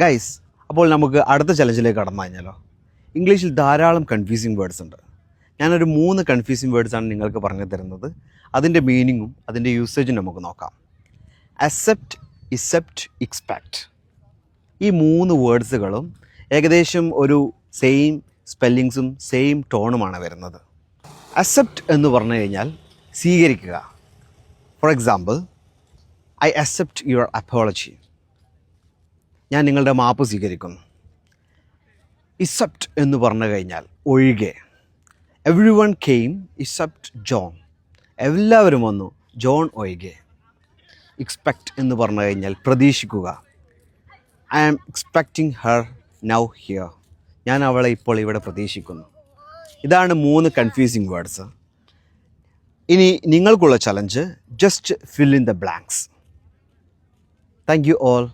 Guys, അപ്പോൾ നമുക്ക് അടുത്ത ചലഞ്ചിലേക്ക് കടന്നു കഴിഞ്ഞാലോ. ഇംഗ്ലീഷിൽ ധാരാളം കൺഫ്യൂസിങ് വേർഡ്സ് ഉണ്ട്. ഞാനൊരു 3 കൺഫ്യൂസിങ് വേർഡ്സാണ് നിങ്ങൾക്ക് പറഞ്ഞു തരുന്നത്. അതിൻ്റെ മീനിങ്ങും അതിൻ്റെ യൂസേജും നമുക്ക് നോക്കാം. Accept, except, expect. ഈ 3 വേർഡ്സുകളും ഏകദേശം ഒരു സെയിം സ്പെല്ലിങ്സും സെയിം ടോണുമാണ് വരുന്നത്. അക്സെപ്റ്റ് എന്ന് പറഞ്ഞു കഴിഞ്ഞാൽ സ്വീകരിക്കുക. For example, I accept your apology. ഞാൻ നിങ്ങളുടെ മാപ്പ് സ്വീകരിക്കുന്നു. ഇസെപ്റ്റ് എന്ന് പറഞ്ഞു കഴിഞ്ഞാൽ ഒഴികെ. Every one came except John. എല്ലാവരും വന്നു, ജോൺ ഒഴികെ. എക്സ്പെക്റ്റ് എന്ന് പറഞ്ഞു കഴിഞ്ഞാൽ പ്രതീക്ഷിക്കുക. I am expecting her now here. ഞാൻ അവളെ ഇപ്പോൾ ഇവിടെ പ്രതീക്ഷിക്കുന്നു. ഇതാണ് 3 കൺഫ്യൂസിങ് വേർഡ്സ്. ഇനി നിങ്ങൾക്കുള്ള challenge, just fill in the blanks. Thank you all.